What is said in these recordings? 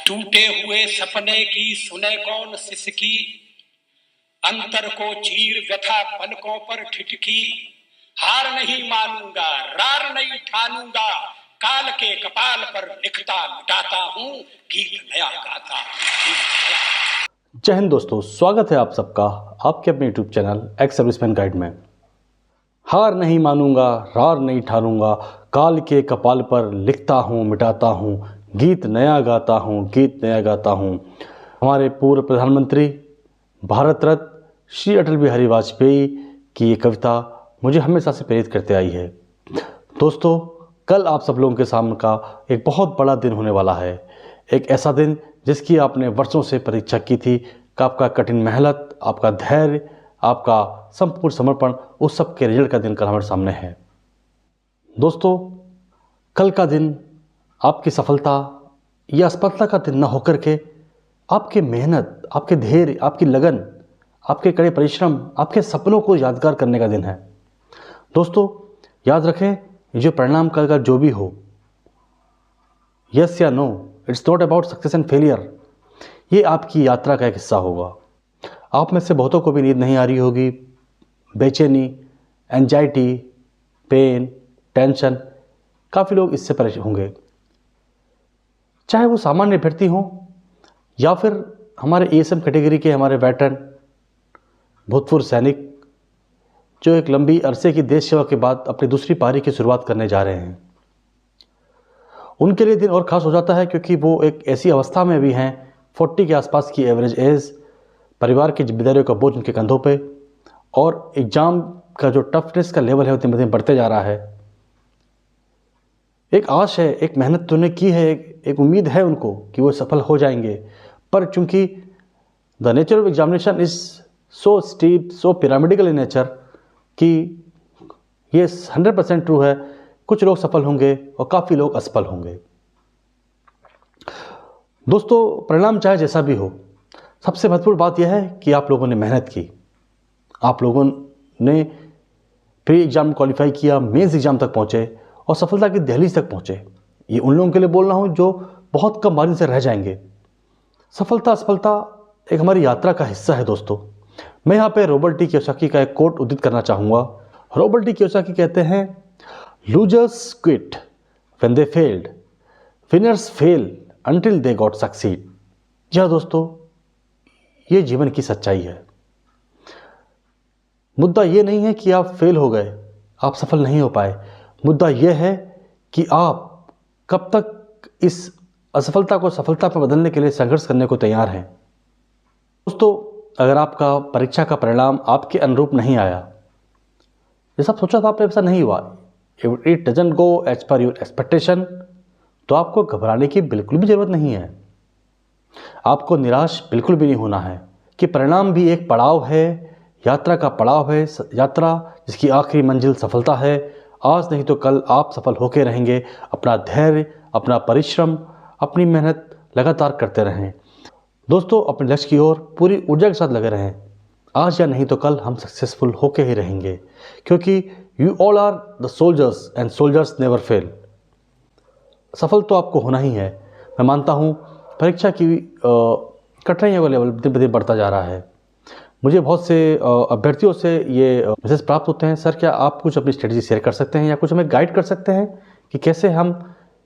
टूटे हुए सपने की सुने कौन सिसकी, अंतर को चीर व्यथा पलकों पर ठिठकी। हार नहीं मानूंगा, रार नहीं ठानूंगा, काल के कपाल पर लिखता मिटाता हूँ, गीत नया गाता हूँ। जय हिंद दोस्तों, स्वागत है आप सबका आपके अपने YouTube channel ex serviceman guide में। हार नहीं मानूंगा, रार नहीं ठानूंगा, काल के कपाल पर लिखता हूँ मिटाता हूँ, गीत नया गाता हूँ, गीत नया गाता हूँ। हमारे पूर्व प्रधानमंत्री भारत रत्न श्री अटल बिहारी वाजपेयी की ये कविता मुझे हमेशा से प्रेरित करते आई है। दोस्तों, कल आप सब लोगों के सामने का एक बहुत बड़ा दिन होने वाला है। एक ऐसा दिन जिसकी आपने वर्षों से प्रतीक्षा की थी, कि आपका कठिन मेहनत, आपका धैर्य, आपका संपूर्ण समर्पण, उस सब के रिजल्ट का दिन कल हमारे सामने है। दोस्तों, कल का दिन आपकी सफलता या असफलता का दिन न होकर के आपके मेहनत, आपके धैर्य, आपकी लगन, आपके कड़े परिश्रम, आपके सपनों को यादगार करने का दिन है। दोस्तों, याद रखें, जो परिणाम कल का जो भी हो, यस या no, it's not about success and failure, ये आपकी यात्रा का एक हिस्सा होगा। आप में से बहुतों को भी नींद नहीं आ रही होगी, बेचैनी, एंजाइटी, पेन, टेंशन, काफ़ी लोग इससे परेशान होंगे। चाहे वो सामान्य अभ्यर्थी हों या फिर हमारे एएसएम कैटेगरी के हमारे वेटरन, भूतपूर्व सैनिक, जो एक लंबी अरसे की देश सेवा के बाद अपनी दूसरी पारी की शुरुआत करने जा रहे हैं। उनके लिए दिन और ख़ास हो जाता है क्योंकि वो एक ऐसी अवस्था में भी हैं, 40 के आसपास की एवरेज एज, परिवार की जिम्मेदारियों का बोझ उनके कंधों पे, और एग्ज़ाम का जो टफनेस का लेवल है वो दिन ब दिन बढ़ते जा रहा है। एक आश है, एक मेहनत तो उन्हें की है, एक उम्मीद है उनको कि वो सफल हो जाएंगे, पर चूंकि the nature of examination is so steep, so pyramidical in nature, कि ये 100% ट्रू है। कुछ लोग सफल होंगे और काफ़ी लोग असफल होंगे। दोस्तों, परिणाम चाहे जैसा भी हो, सबसे महत्वपूर्ण बात यह है कि आप लोगों ने मेहनत की, आप लोगों ने प्री एग्ज़ाम क्वालिफाई किया, मेंस एग्ज़ाम तक पहुँचे और सफलता की दहलीज तक पहुँचे। ये उन लोगों के लिए बोल रहा हूँ जो बहुत कम मार्जिन से रह जाएंगे। सफलता असफलता एक हमारी यात्रा का हिस्सा है। दोस्तों, मैं यहाँ पे रॉबर्ट टी कियोसाकी का एक कोट उद्धृत करना चाहूँगा। रॉबर्ट टी कियोसाकी कहते हैं, losers quit when they failed, winners fail until they got succeed। जी हाँ दोस्तों, ये जीवन की सच्चाई है। मुद्दा ये नहीं है कि आप फेल हो गए, आप सफल नहीं हो पाए। मुद्दा ये है कि आप कब तक इस असफलता को सफलता पर बदलने के लिए संघर्ष करने को तैयार हैं। दोस्तों, अगर आपका परीक्षा का परिणाम आपके अनुरूप नहीं आया, जैसा आप सोचा था आपने वैसा नहीं हुआ, it doesn't go as per your expectation, तो आपको घबराने की बिल्कुल भी ज़रूरत नहीं है। आपको निराश बिल्कुल भी नहीं होना है कि परिणाम भी एक पड़ाव है, यात्रा का पड़ाव है, यात्रा जिसकी आखिरी मंजिल सफलता है। आज नहीं तो कल आप सफल होकर रहेंगे। अपना धैर्य, अपना परिश्रम, अपनी मेहनत लगातार करते रहें। दोस्तों, अपने लक्ष्य की ओर पूरी ऊर्जा के साथ लगे रहें। आज या नहीं तो कल हम सक्सेसफुल होके ही रहेंगे, क्योंकि you all are the soldiers and soldiers never fail. सफल तो आपको होना ही है। मैं मानता हूँ परीक्षा की कठिनाइयों का लेवल दिन ब दिन बढ़ता जा रहा है। मुझे बहुत से अभ्यर्थियों से ये मैसेज प्राप्त होते हैं, सर क्या आप कुछ अपनी स्ट्रेटजी शेयर कर सकते हैं या कुछ हमें गाइड कर सकते हैं कि कैसे हम,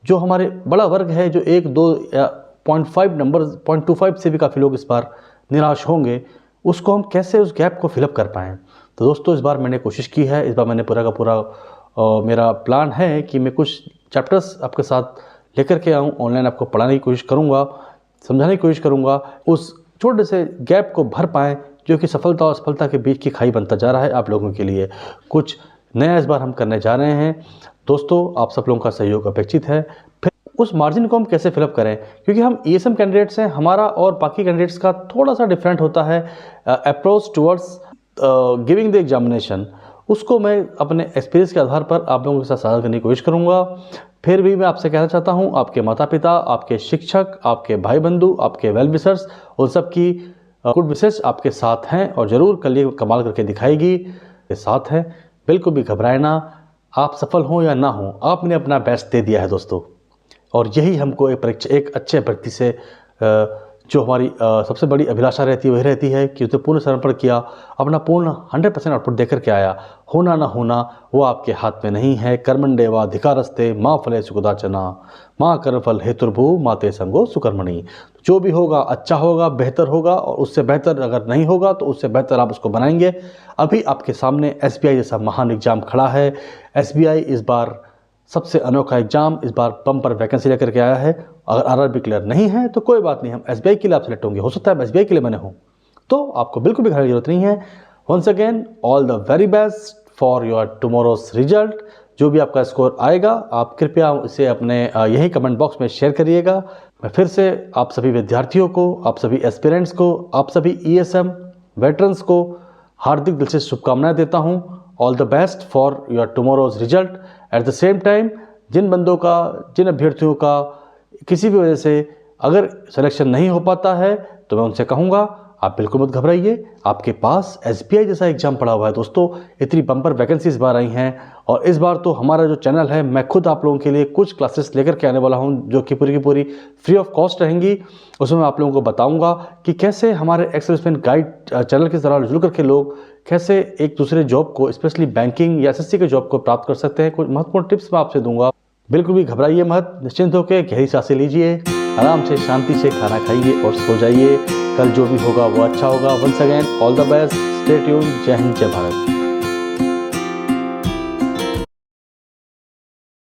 जो हमारे बड़ा वर्ग है, जो 1, 2 या 0.5 नंबर, 0.25 से भी काफ़ी लोग इस बार निराश होंगे, उसको हम कैसे उस गैप को फिलअप कर पाएँ। तो दोस्तों, इस बार मैंने कोशिश की है, इस बार मैंने पूरा का पूरा मेरा प्लान है कि मैं कुछ चैप्टर्स आपके साथ लेकर के आऊँ, ऑनलाइन आपको पढ़ाने की कोशिश करूँगा, समझाने की कोशिश करूँगा, उस छोटे से गैप को भर पाएँ जो कि सफलता और असफलता के बीच की खाई बनता जा रहा है। आप लोगों के लिए कुछ नया इस बार हम करने जा रहे हैं। दोस्तों, आप सब लोगों का सहयोग अपेक्षित है। फिर उस मार्जिन को हम कैसे फिलअप करें, क्योंकि हम ईएसएम कैंडिडेट्स हैं, हमारा और बाकी कैंडिडेट्स का थोड़ा सा डिफरेंट होता है approach towards giving the examination. उसको मैं अपने एक्सपीरियंस के आधार पर आप लोगों के साथ साझा करने की कोशिश करूँगा। फिर भी मैं आपसे कहना चाहता हूँ, आपके माता पिता, आपके शिक्षक, आपके भाई बंधु, आपके वेल विशर्स, उन सब की गुड विशेस आपके साथ हैं और ज़रूर कल ये कमाल करके दिखाएगी। के साथ हैं, बिल्कुल भी घबराए ना। आप सफल हों या ना हों, आपने अपना बेस्ट दे दिया है दोस्तों, और यही हमको एक अच्छे अभ्यर्थी से जो हमारी सबसे बड़ी अभिलाषा रहती है वही रहती है कि उसने पूर्ण समर्पण किया, अपना पूर्ण 100% आउटपुट देकर के आया। होना ना होना वो आपके हाथ में नहीं है। कर्मण्येवा अधिकारस्ते माँ फले सुखदाचना माँ कर्मफल हेतुर्भु माते संगो सुकर्मणि। जो भी होगा अच्छा होगा, बेहतर होगा, और उससे बेहतर अगर नहीं होगा तो उससे बेहतर आप उसको बनाएंगे। अभी आपके सामने SBI जैसा महान एग्जाम खड़ा है। SBI इस बार सबसे अनोखा एग्जाम, इस बार बम्पर वैकेंसी लेकर के आया है। अगर RRB क्लियर नहीं है तो कोई बात नहीं, हम SBI के लिए आप सेलेक्ट होंगे। हो सकता है मैं SBI के लिए बने हूँ, तो आपको बिल्कुल भी घबराने की जरूरत नहीं है। Once again all the very best for your tomorrow's result. जो भी आपका स्कोर आएगा आप कृपया इसे अपने यही कमेंट बॉक्स में शेयर करिएगा। मैं फिर से आप सभी विद्यार्थियों को, आप सभी एस्पिरेंट्स को, आप सभी ESM वेटरन्स को हार्दिक दिल से शुभकामनाएं देता हूं। All the best for your tomorrow's result. At the same time जिन बंदों का, जिन अभ्यर्थियों का किसी भी वजह से अगर सिलेक्शन नहीं हो पाता है तो मैं उनसे कहूँगा आप बिल्कुल मत घबराइए। आपके पास SBI जैसा एग्जाम पड़ा हुआ है दोस्तों। इतनी बम्पर वैकेंसी इस बार आई हैं, और इस बार तो हमारा जो चैनल है, मैं खुद आप लोगों के लिए कुछ क्लासेस लेकर के आने वाला हूं जो कि पूरी की पूरी फ्री ऑफ कॉस्ट रहेंगी। उसमें मैं आप लोगों को बताऊंगा कि कैसे हमारे एक्स-सर्विसमैन गाइड चैनल के तरह जुड़ करके लोग कैसे एक दूसरे जॉब को, स्पेशली बैंकिंग या SSC के जॉब को प्राप्त कर सकते हैं। कुछ महत्वपूर्ण टिप्स मैं आपसे दूंगा। बिल्कुल भी घबराइए मत, निश्चिंत होकर गहरी सांसें लीजिए, आराम से शांति से खाना खाइए और सो जाइए। कल जो भी होगा वो अच्छा होगा। Once again all the best, stay tuned. जय हिंद, जय भारत।